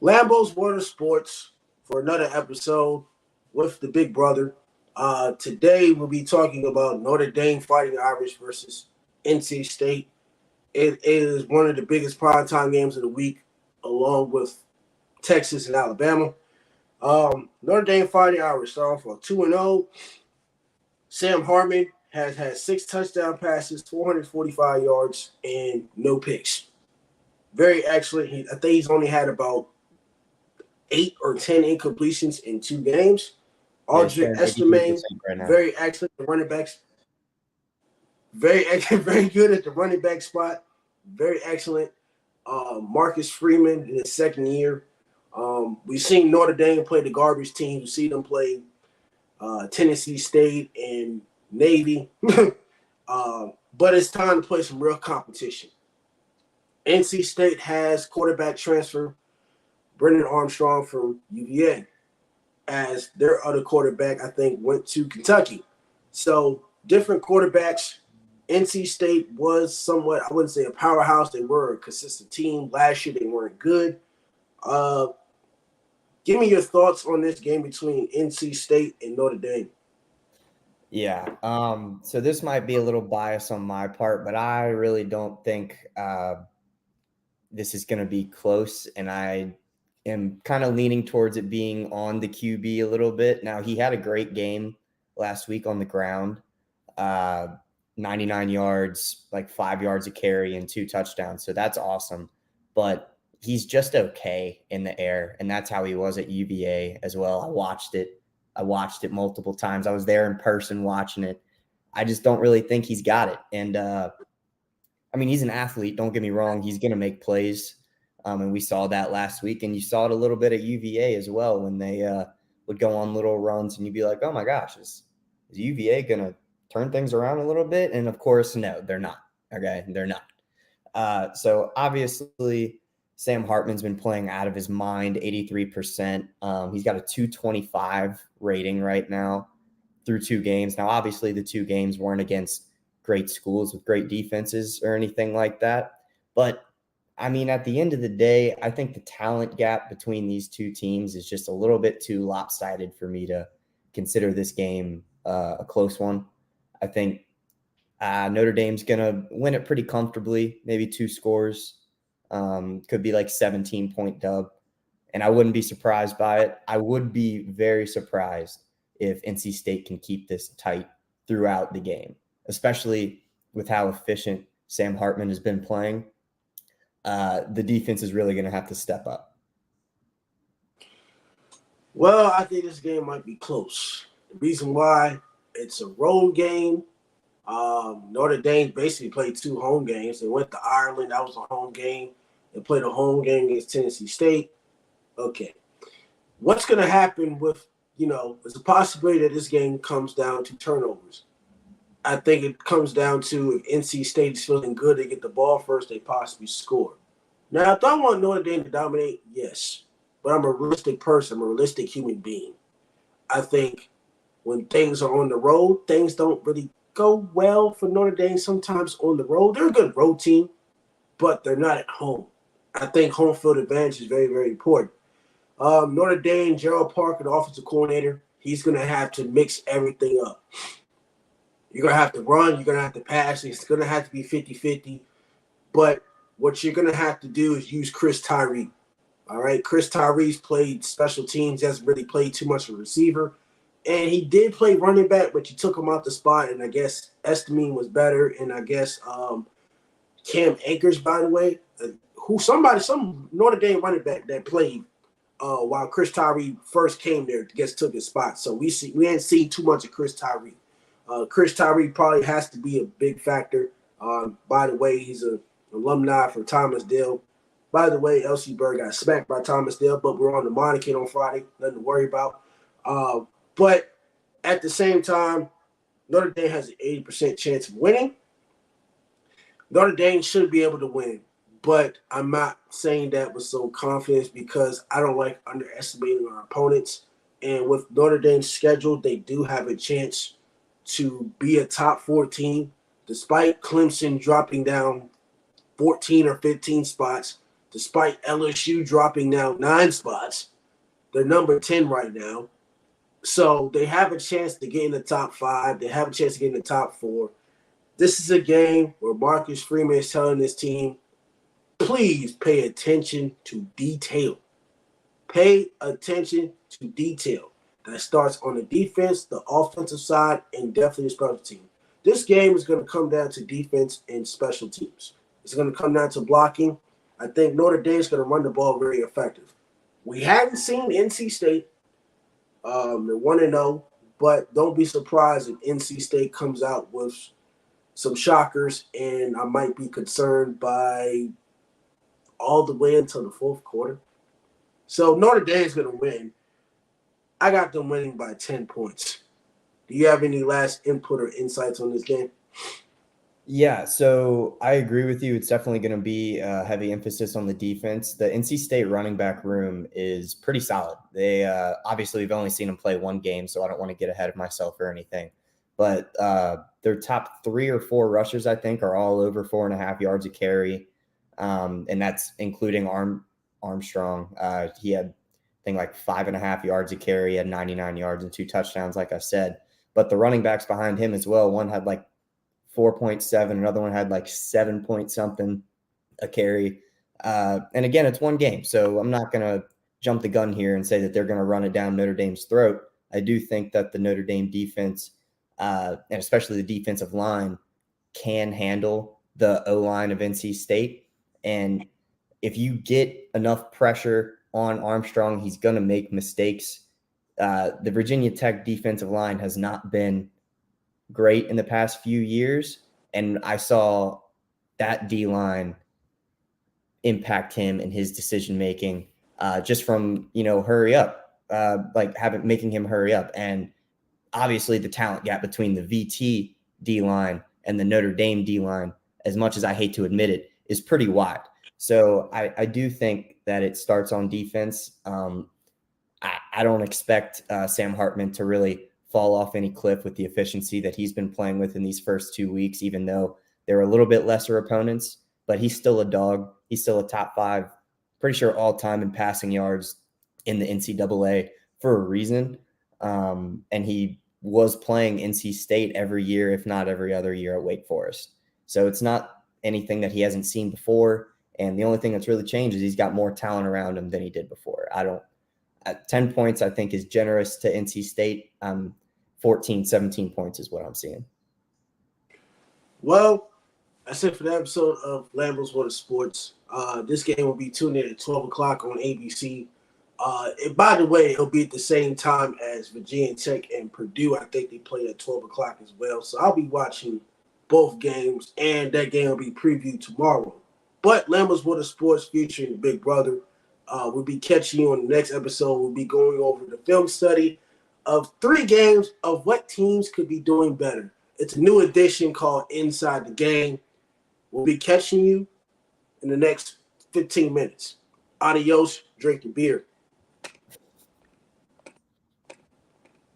Lambo's Water Sports for another episode with the big brother. Today we'll be talking about Notre Dame Fighting Irish versus NC State. It is one of the biggest primetime games of the week, along with Texas and Alabama. Notre Dame Fighting Irish start off on 2-0. Sam Hartman has had 6 touchdown passes, 445 yards, and no picks. Very excellent. I think he's only had about 8 or 10 incompletions in 2 games. Aldrich Estime, right very excellent. The running backs, very good at the running back spot. Very excellent. Marcus Freeman in his second year. We've seen Notre Dame play the garbage team. We see them play Tennessee State and Navy. But it's time to play some real competition. NC State has quarterback transfer Brendan Armstrong from UVA, as their other quarterback, I think, went to Kentucky. So different quarterbacks. NC State was somewhat, I wouldn't say a powerhouse. They were a consistent team. Last year, they weren't good. Give me your thoughts on this game between NC State and Notre Dame. Yeah. So this might be a little bias on my part, but I really don't think this is going to be close. And I am kind of leaning towards it being on the QB a little bit. Now, he had a great game last week on the ground, 99 yards, like 5 yards a carry and 2 touchdowns. So that's awesome. But he's just okay in the air. And that's how he was at UVA as well. I watched it multiple times. I was there in person watching it. I just don't really think he's got it. And I mean, he's an athlete. Don't get me wrong. He's going to make plays. And we saw that last week. And you saw it a little bit at UVA as well when they would go on little runs. And you'd be like, oh, my gosh, is UVA going to turn things around a little bit? And, of course, no, they're not. Okay, they're not. So, obviously, Sam Hartman's been playing out of his mind, 83%. He's got a 225 rating right now through 2 games. Now, obviously, the 2 games weren't against great schools with great defenses or anything like that. But, I mean, at the end of the day, I think the talent gap between these 2 teams is just a little bit too lopsided for me to consider this game a close one. I think Notre Dame's going to win it pretty comfortably, maybe 2 scores. Could be like 17-point dub. And I wouldn't be surprised by it. I would be very surprised if NC State can keep this tight throughout the game, especially with how efficient Sam Hartman has been playing. The defense is really going to have to step up. Well, I think this game might be close. The reason why, it's a road game. Notre Dame basically played 2 home games. They went to Ireland. That was a home game. They played a home game against Tennessee State. Okay. What's going to happen with, there's a possibility that this game comes down to turnovers. I think it comes down to if NC State is feeling good, they get the ball first, they possibly score. Now, if I want Notre Dame to dominate, yes. But I'm a realistic person. I'm a realistic human being. I think when things are on the road, things don't really go well for Notre Dame sometimes on the road. They're a good road team, but they're not at home. I think home field advantage is very, very important. Notre Dame, Gerald Parker, the offensive coordinator, he's going to have to mix everything up. You're going to have to run. You're going to have to pass. It's going to have to be 50-50. But what you're going to have to do is use Chris Tyree. All right? Chris Tyree's played special teams. He hasn't really played too much of a receiver. And he did play running back, but you took him out the spot. And I guess Estamine was better. And I guess Cam Akers, by the way, some Notre Dame running back that played while Chris Tyree first came there, took his spot. So we ain't seen too much of Chris Tyree. Chris Tyree probably has to be a big factor. By the way, he's an alumni from Thomas Dale. By the way, LC Bird got smacked by Thomas Dale, but we're on the Monacan on Friday. Nothing to worry about. But at the same time, Notre Dame has an 80% chance of winning. Notre Dame should be able to win, but I'm not saying that with some confidence because I don't like underestimating our opponents. And with Notre Dame's schedule, they do have a chance to be a top 4 team. despite Clemson dropping down 14 or 15 spots, despite LSU dropping down 9 spots. They're number 10 right now. So they have a chance to get in the top 5. They have a chance to get in the top 4. This is a game where Marcus Freeman is telling his team, please pay attention to detail. Pay attention to detail. That starts on the defense, the offensive side, and definitely the special team. This game is going to come down to defense and special teams. It's going to come down to blocking. I think Notre Dame is going to run the ball very effective. We haven't seen NC State. They're 1-0, but don't be surprised if NC State comes out with some shockers, and I might be concerned by all the way until the fourth quarter. So Notre Dame is going to win. I got them winning by 10 points. Do you have any last input or insights on this game? Yeah, so I agree with you. It's definitely going to be a heavy emphasis on the defense. The NC State running back room is pretty solid. They obviously, we've only seen them play one game, so I don't want to get ahead of myself or anything. But their top 3 or 4 rushers, I think, are all over 4.5 yards a carry, and that's including Armstrong. He had, I think, like 5.5 yards a carry, had 99 yards and 2 touchdowns, like I said. But the running backs behind him as well, one had like 4.7, another one had like 7 point something a carry. And again, it's one game, so I'm not going to jump the gun here and say that they're going to run it down Notre Dame's throat. I do think that the Notre Dame defense, and especially the defensive line, can handle the O-line of NC State. And if you get enough pressure on Armstrong, he's going to make mistakes. The Virginia Tech defensive line has not been great in the past few years, and I saw that D-line impact him in his decision-making just from, hurry up, making him hurry up. And obviously the talent gap between the VT D-line and the Notre Dame D-line, as much as I hate to admit it, is pretty wide. So I do think that it starts on defense. I don't expect Sam Hartman to really fall off any cliff with the efficiency that he's been playing with in these first 2 weeks, even though they're a little bit lesser opponents, but he's still a dog. He's still a top 5, pretty sure all time in passing yards in the NCAA for a reason. And he was playing NC State every year, if not every other year at Wake Forest. So it's not anything that he hasn't seen before. And the only thing that's really changed is he's got more talent around him than he did before. At 10 points, I think, is generous to NC State. 14, 17 points is what I'm seeing. Well, that's it for the episode of Lambeau's World of Sports. This game will be tuned in at 12 o'clock on ABC. And by the way, it'll be at the same time as Virginia Tech and Purdue. I think they play at 12 o'clock as well. So I'll be watching both games, and that game will be previewed tomorrow. But Lambeau's World of Sports featuring Big Brother. We'll be catching you on the next episode. We'll be going over the film study of 3 games of what teams could be doing better. It's a new edition called Inside the Game. We'll be catching you in the next 15 minutes. Adios, drink your beer.